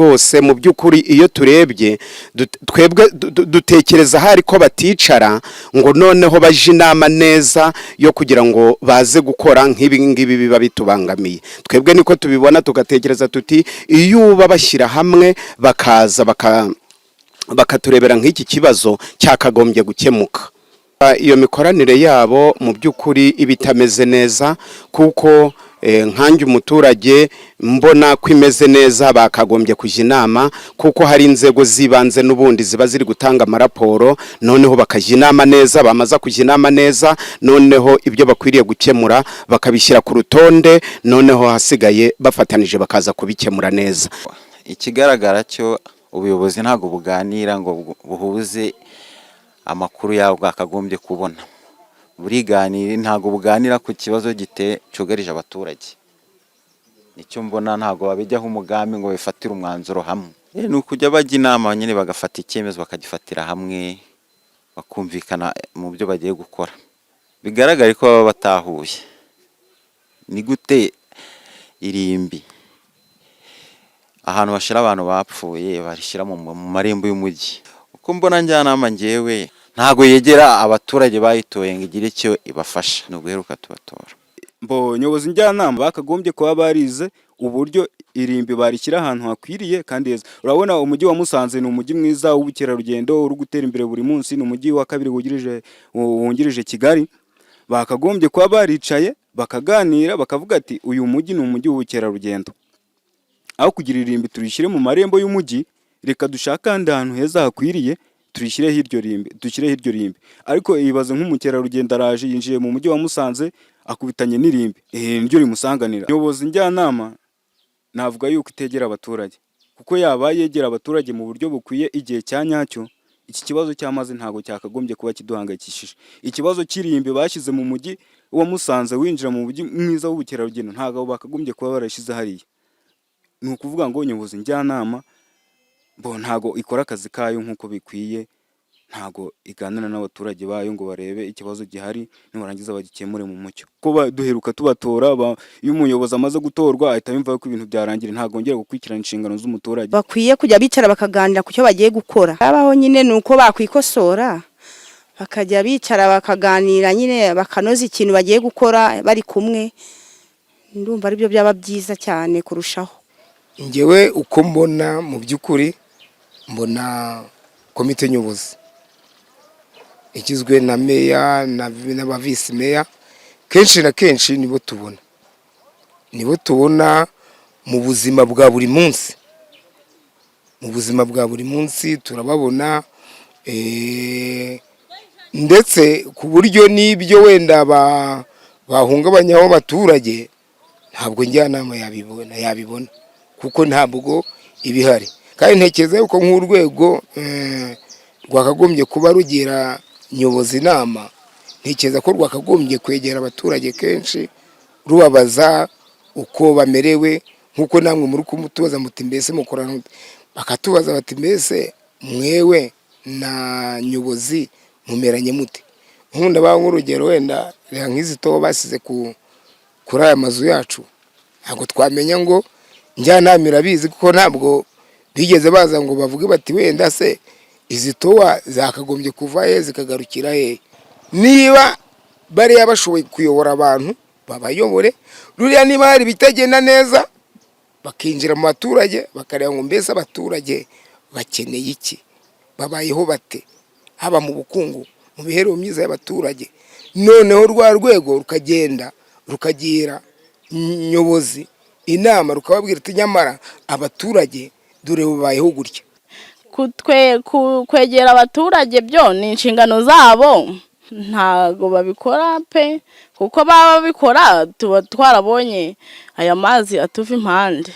rwose mu by'ukuri iyo turebye twebwe dutekereza hari ko baticara ngo noneho baje inama neza yo kugira ngo baze gukora nk'ibi ngibi biba bitubangamiye. Twebwe niko tubibona tugatekereza tuti iyo babashyira hamwe bakaza bakaturebera nk'iki kibazo cyakagombye gukemuka. Iyo mikoranire yabo mu by'ukuri ibitameze neza kuko nkanjye umuturage mbona ko imeze neza bakagombye kujya inama kuko hari inzego zibanze n'ubundi ziba ziri gutanga amaraporo noneho bakajya inama neza bamaza kujya inama neza noneho ibyo bakwiriye gukemura bakabishyira ku rutonde noneho hasigaye bafatanije bakaza kubikemura neza. Ikigaragara cyo ubuyobozi ntago buganira ngo buhuze amakuru yawo bakagombye kubona. Buriganira ntago buganira ku kibazo cyugarije abaturage. Nicyo mbona ntago babijyaho umugambi ngo bifatire umwanzuro hamwe. Ni ukujya bajya inama nyine bagafata icyemezo bakagifatira hamwe bakumvikana mu byo bagiye gukora. Bigaragara ko baba batahuye. Ni gute irimbi ahantu bashira abantu bapfuye barishyira mu marembo y'umujyi. Uko mbona njyanama ngewe ntago yegera abaturage bayitoye ngo igire cyo ibafasha no guheruka tubatora. Nyobozi njyanama bakagombye kuba barize uburyo irimbi barishyira ahantu hakwiriye kandi heza. Urabona umujyi wa Musanze ni umujyi mwiza w'ubukerarugendo uri gutera imbere buri munsi, ni umujyi wa kabiri wungirije Kigali. Bakagombye kuba baricaye bakaganira bakavuga ati uyu mujyi ni umujyi w'ubukerarugendo, aho kugira irimbi turishyire mu marembo y'umujyi, reka dushaka ahandi hantu heza hakwiriye dushyireho iryo rimbi. Ariko ibaze nk'umukerarugendo araje yinjiye mu mujyi wa Musanze akubitanye n'irimbi, niryo rimusanganira. Nyobozi njyanama navuga yuko itegera abaturage, kuko yaba yegera abaturage mu buryo bukwiye igihe cya nyacyo, iki kibazo cy'amazi ntago cyakagombye kuba kiduhangayikishije. Ikibazo cy'irimbi bashyize mu mujyi wa Musanze winjira mu mujyi mwiza w'ubukerarugendo ntago bakagombye kuba barashyize hariya. Ni ukuvuga ngo nyobozi njyanama ntago ikora akazi kayo nk'uko bikwiye, ntago iganira n'abaturage bayo ngo barebe ikibazo gihari nibarangiza bagikemure mu mucyo. Ko duheruka tubatora, iyo umuyobozi amaze gutorwa ahita yumva ko ibintu byarangira, ntago ngera gukurikirana inshingano z'umuturage. Bakwiye kujya bicara bakaganira ku cyo bagiye gukora. Abaho nyine nuko bakwikosora bakajya bicara bakaganira nyine bakanoza ikintu bagiye gukora bari kumwe. Ndumva ari byo byaba byiza cyane kurushaho. Ngewe uko mbona mu by'ukuri mbona komite nyobozi igizwe na meya n'aba vice meya kenshi na kenshi nibo tubona mu buzima bwa buri munsi, turababona ndetse ku buryo n'ibyo wenda bahungabanyaho abaturage ntabwo njyanama yabibona kuko ntabwo ibihari. Kandi ntekereza yuko nk'urwego rwakagombye kuba rugira nyobozi inama, ntekereza ko rwakagombye kwegera abaturage kenshi rubabaza uko bamerewe, nk'uko namwe muri kumutubaza muti mbese mukorana, bakatubaza bati mbese mwewe na nyobozi mumeranye mute. Nkunda nk'urugero wenda nk'izi tobo basize kuri aya mazu yacu, ntabwo twamenya ngo njyanama irabizi kuko ntabwo bigeze baza ngo bavuge bati wenda se izi towa zakagombye kuva he zikagarukira he. Niba bariya bashoboye kuyobora abantu babayobore, ruriya niba hari bitagenda neza bakinjira mu baturage bakareba ngo mbese abaturage bakeneye iki, babayeho bate, haba mu bukungu, mu mibereho myiza y'abaturage. Noneho rwa rwego rukagenda rukagira nyobozi inama rukababwira ati nyamara abaturage dore babayeho gutya. Kwegera abaturage byo ni inshingano zabo, ntago babikora pe, kuko baba babikora tuba twarabonye aya mazi atuva impande.